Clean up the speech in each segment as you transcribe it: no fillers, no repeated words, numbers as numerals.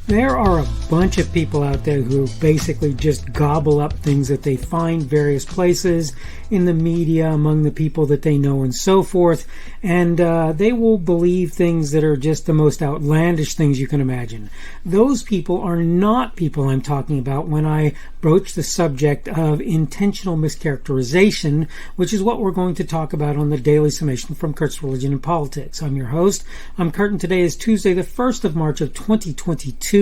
There are a bunch of people out there who basically just gobble up things that they find various places in the media, among the people that they know, and so forth, and they will believe things that are just the most outlandish things you can imagine. Those people are not people I'm talking about when I broach the subject of intentional mischaracterization, which is what we're going to talk about on the Daily Summation from Kurt's Religion and Politics. I'm your host. I'm Kurt, and today is Tuesday, the 1st of March of 2022.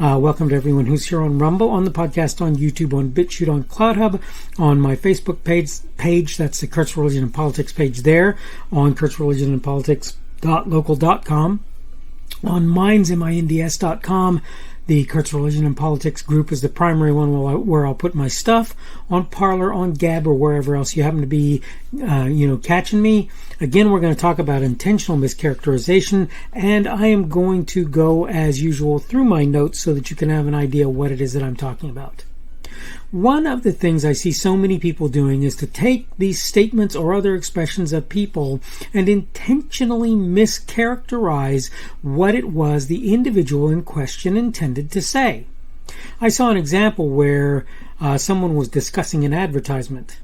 Welcome to everyone who's here on Rumble, on the podcast, on YouTube, on BitChute, on CloudHub, on my Facebook page. That's the Kurt's Religion and Politics page there, on kurtzreligionandpolitics.local.com, on Minds, minds.com. The Kurt's Religion and Politics group is the primary one where I'll put my stuff, on Parler, on Gab, or wherever else you happen to be, catching me. Again, we're going to talk about intentional mischaracterization, and I am going to go, as usual, through my notes so that you can have an idea what it is that I'm talking about. One of the things I see so many people doing is to take these statements or other expressions of people and intentionally mischaracterize what it was the individual in question intended to say. I saw an example where someone was discussing an advertisement.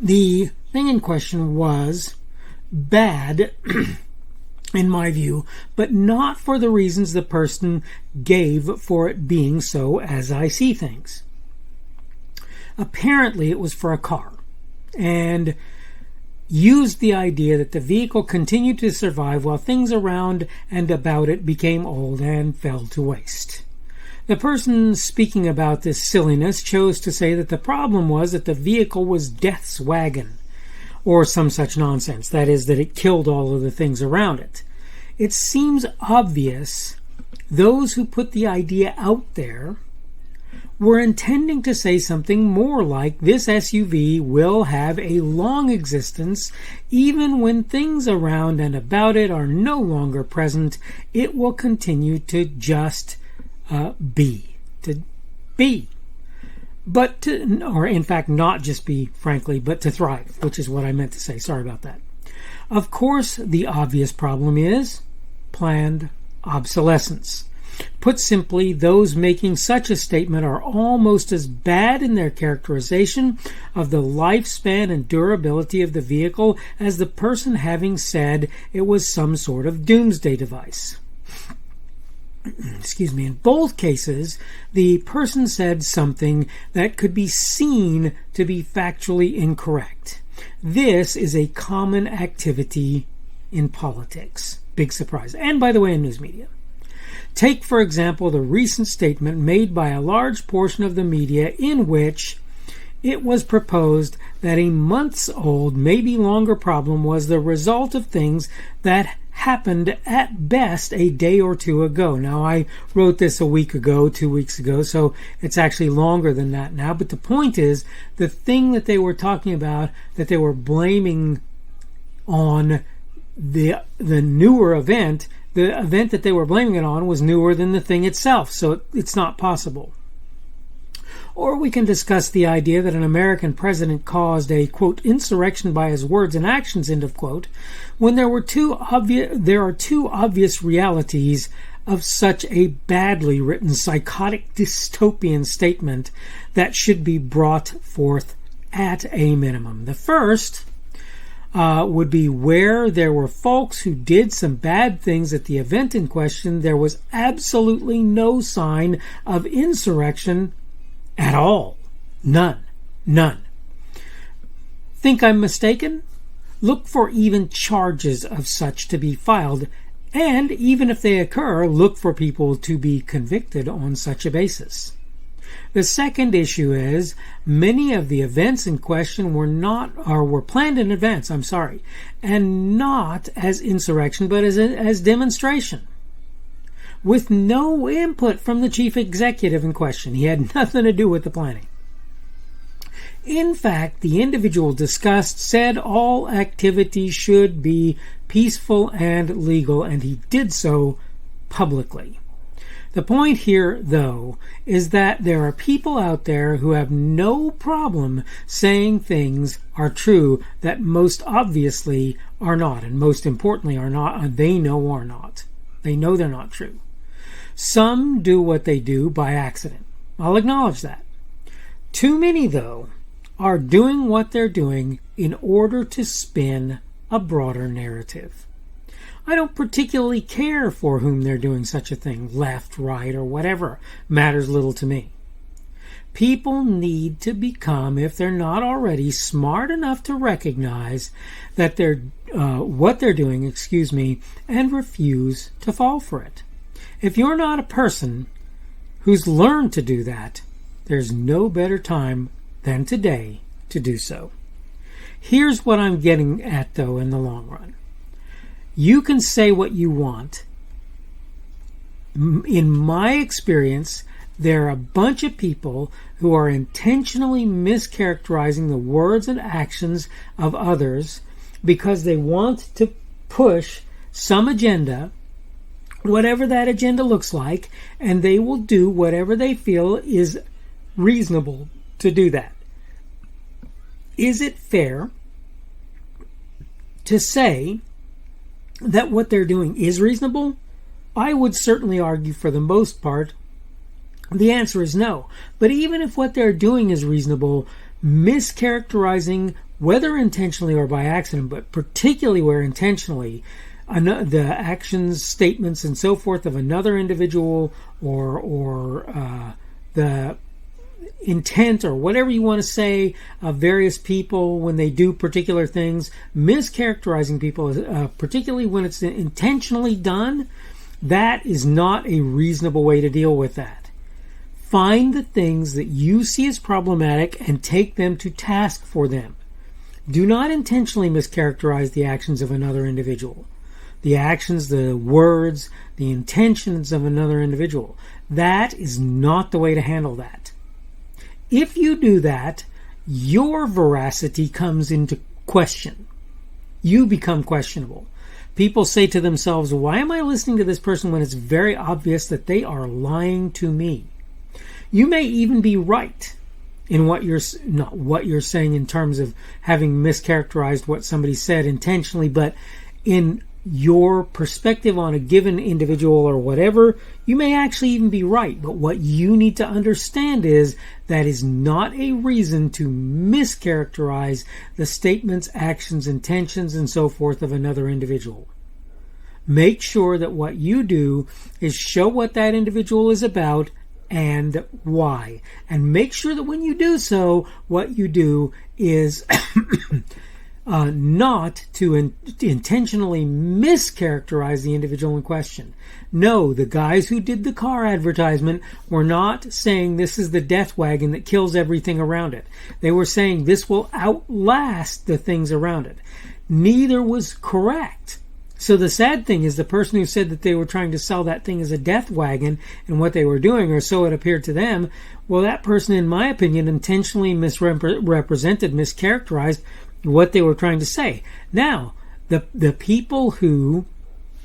The thing in question was bad, in my view, but not for the reasons the person gave for it being so, as I see things. Apparently, it was for a car, and used the idea that the vehicle continued to survive while things around and about it became old and fell to waste. The person speaking about this silliness chose to say that the problem was that the vehicle was death's wagon, or some such nonsense. That is, that it killed all of the things around it. It seems obvious those who put the idea out there were intending to say something more like, this SUV will have a long existence. Even when things around and about it are no longer present, it will continue to just be. But or in fact, not just be, frankly, but to thrive, which is what I meant to say. Sorry about that. Of course, the obvious problem is planned obsolescence. Put simply, those making such a statement are almost as bad in their characterization of the lifespan and durability of the vehicle as the person having said it was some sort of doomsday device. Excuse me. In both cases, the person said something that could be seen to be factually incorrect. This is a common activity in politics. Big surprise. And by the way, in news media. Take, for example, the recent statement made by a large portion of the media in which it was proposed that a months-old, maybe longer problem was the result of things that happened at best a day or two ago. Now, I wrote this a week ago, 2 weeks ago, so it's actually longer than that now. But the point is, the thing that they were talking about, that they were blaming on the newer event, the event that they were blaming it on was newer than the thing itself, so it's not possible. Or we can discuss the idea that an American president caused a, quote, insurrection by his words and actions, end of quote, when there are two obvious realities of such a badly written, psychotic, dystopian statement that should be brought forth at a minimum. The first would be where there were folks who did some bad things at the event in question. There was absolutely no sign of insurrection at all. None. Think I'm mistaken? Look for even charges of such to be filed, and even if they occur, look for people to be convicted on such a basis. The second issue is many of the events in question were planned in advance, and not as insurrection, but as demonstration, with no input from the chief executive in question. He had nothing to do with the planning. In fact, the individual discussed said all activity should be peaceful and legal, and he did so publicly. The point here, though, is that there are people out there who have no problem saying things are true that most obviously are not, and most importantly are not, they know are not. They know they're not true. Some do what they do by accident. I'll acknowledge that. Too many, though, are doing what they're doing in order to spin a broader narrative. I don't particularly care for whom they're doing such a thing, left, right, or whatever. Matters little to me. People need to become, if they're not already, smart enough to recognize that they're what they're doing, and refuse to fall for it. If you're not a person who's learned to do that, there's no better time than today to do so. Here's what I'm getting at, though, in the long run. You can say what you want. In my experience, there are a bunch of people who are intentionally mischaracterizing the words and actions of others because they want to push some agenda, whatever that agenda looks like, and they will do whatever they feel is reasonable to do that. Is it fair to say that what they're doing is reasonable? I would certainly argue for the most part the answer is no. But even if what they're doing is reasonable, mischaracterizing, whether intentionally or by accident, but particularly where intentionally, the actions, statements, and so forth of another individual or the intent or whatever you want to say of various people when they do particular things, mischaracterizing people, particularly when it's intentionally done, that is not a reasonable way to deal with that. Find the things that you see as problematic and take them to task for them. Do not intentionally mischaracterize the actions of another individual. The actions, the words, the intentions of another individual. That is not the way to handle that. If you do that, your veracity comes into question. You become questionable. People say to themselves, why am I listening to this person when it's very obvious that they are lying to me? You may even be right in what you're saying in terms of having mischaracterized what somebody said intentionally, but in your perspective on a given individual or whatever, you may actually even be right. But what you need to understand is that is not a reason to mischaracterize the statements, actions, intentions, and so forth of another individual. Make sure that what you do is show what that individual is about and why. And make sure that when you do so, what you do is not to intentionally mischaracterize the individual in question. No, the guys who did the car advertisement were not saying this is the death wagon that kills everything around it. They were saying this will outlast the things around it. Neither was correct. So the sad thing is the person who said that they were trying to sell that thing as a death wagon and what they were doing, or so it appeared to them, well, that person, in my opinion, intentionally misrepresented, mischaracterized what they were trying to say. Now, the people who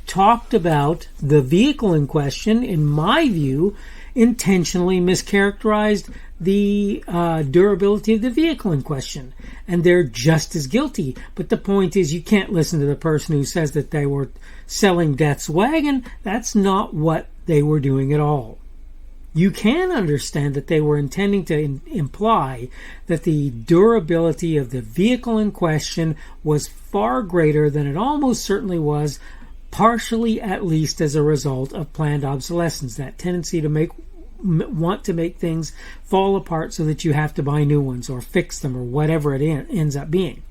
talked about the vehicle in question, in my view, intentionally mischaracterized the durability of the vehicle in question. And they're just as guilty. But the point is, you can't listen to the person who says that they were selling Death's Wagon. That's not what they were doing at all. You can understand that they were intending to imply that the durability of the vehicle in question was far greater than it almost certainly was, partially at least as a result of planned obsolescence, that tendency to want to make things fall apart so that you have to buy new ones or fix them or whatever it ends up being.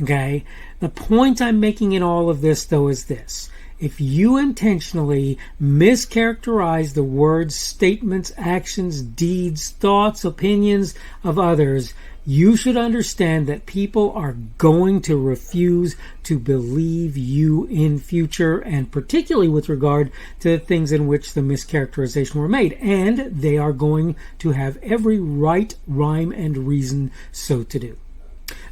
Okay? The point I'm making in all of this, though, is this. If you intentionally mischaracterize the words, statements, actions, deeds, thoughts, opinions of others, you should understand that people are going to refuse to believe you in future, and particularly with regard to the things in which the mischaracterization were made. And they are going to have every right, rhyme, and reason so to do.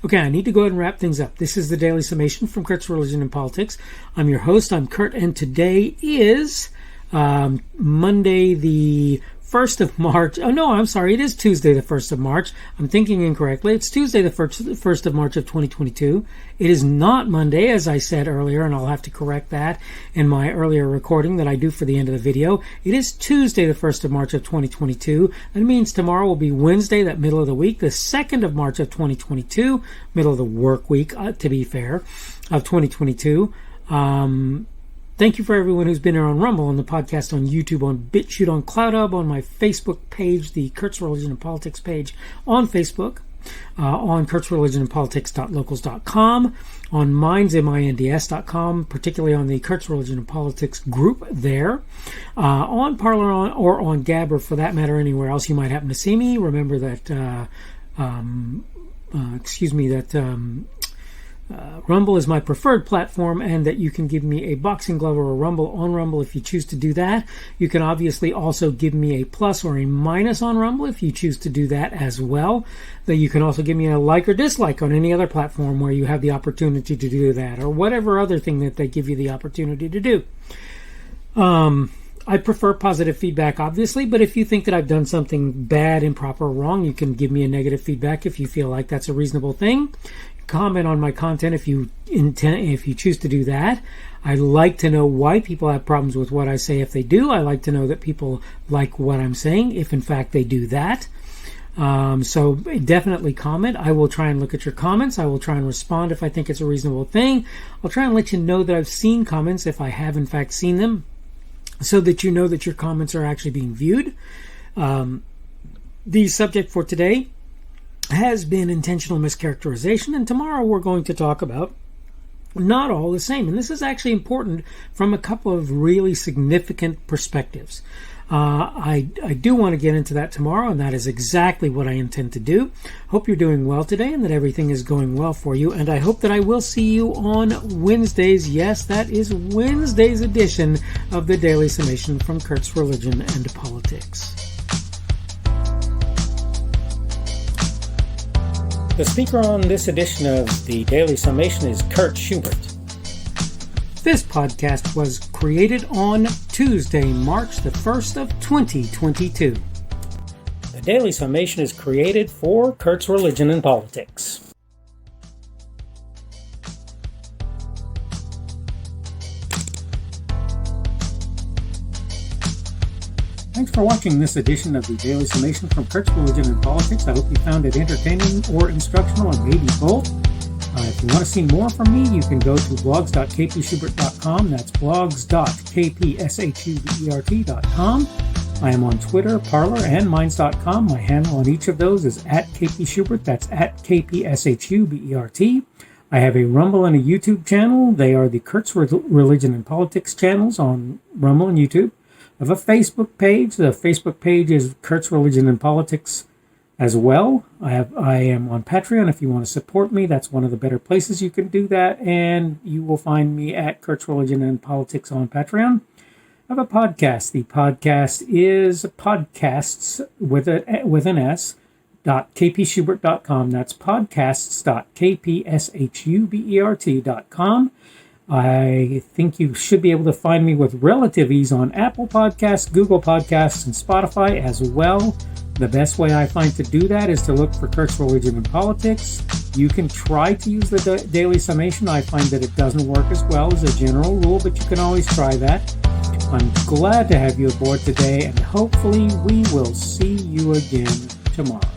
Okay, I need to go ahead and wrap things up. This is the Daily Summation from Kurt's Religion and Politics. I'm your host. I'm Kurt, and today is Monday the 1st of March. Oh, no, I'm sorry. It is Tuesday, the 1st of March. I'm thinking incorrectly. It's Tuesday, the 1st of March of 2022. It is not Monday, as I said earlier, and I'll have to correct that in my earlier recording that I do for the end of the video. It is Tuesday, the 1st of March of 2022. That means tomorrow will be Wednesday, that middle of the week, the 2nd of March of 2022, middle of the work week, to be fair, of 2022. Thank you for everyone who's been here on Rumble, on the podcast, on YouTube, on BitChute, on CloudHub, on my Facebook page, the Kurt's Religion and Politics page on Facebook, on kurtzreligionandpolitics.locals.com, on minds, minds.com, particularly on the Kurt's Religion and Politics group there, on Parler or on Gab, or for that matter anywhere else you might happen to see me. Remember that, Rumble is my preferred platform, and that you can give me a boxing glove or a Rumble on Rumble if you choose to do that. You can obviously also give me a plus or a minus on Rumble if you choose to do that as well. That you can also give me a like or dislike on any other platform where you have the opportunity to do that, or whatever other thing that they give you the opportunity to do. I prefer positive feedback, obviously, but if you think that I've done something bad, improper, or wrong, you can give me a negative feedback if you feel like that's a reasonable thing. Comment on my content if you choose to do that. I like to know why people have problems with what I say if they do. I like to know that people like what I'm saying if in fact they do that. So definitely comment. I will try and look at your comments. I will try and respond if I think it's a reasonable thing. I'll try and let you know that I've seen comments if I have in fact seen them, so that you know that your comments are actually being viewed. The subject for today has been intentional mischaracterization, and tomorrow we're going to talk about not all the same. And this is actually important from a couple of really significant perspectives. I do want to get into that tomorrow, and that is exactly what I intend to do. Hope you're doing well today and that everything is going well for you, and I hope that I will see you on Wednesdays. Yes, that is Wednesday's edition of the Daily Summation from Kurt's Religion and Politics. The speaker on this edition of the Daily Summation is Kurt Schubert. This podcast was created on Tuesday, March the 1st of 2022. The Daily Summation is created for Kurt's Religion and Politics. Thanks for watching this edition of the Daily Summation from Kurt's Religion and Politics. I hope you found it entertaining or instructional, or maybe both. If you want to see more from me, you can go to blogs.kpschubert.com. That's blogs.kpschubert.com. I am on Twitter, Parler, and minds.com. My handle on each of those is @kpschubert. That's @kpschubert. I have a Rumble and a YouTube channel. They are the Kurt's Religion and Politics channels on Rumble and YouTube. I have a Facebook page. The Facebook page is Kurt's Religion and Politics as well. I am on Patreon. If you want to support me, that's one of the better places you can do that, and you will find me at Kurt's Religion and Politics on Patreon. I have a podcast. The podcast is podcasts with an S .kpschubert.com. That's podcasts.kpschubert.com. I think you should be able to find me with relative ease on Apple Podcasts, Google Podcasts, and Spotify as well. The best way I find to do that is to look for Kurt's Religion and Politics. You can try to use the Daily Summation. I find that it doesn't work as well as a general rule, but you can always try that. I'm glad to have you aboard today, and hopefully we will see you again tomorrow.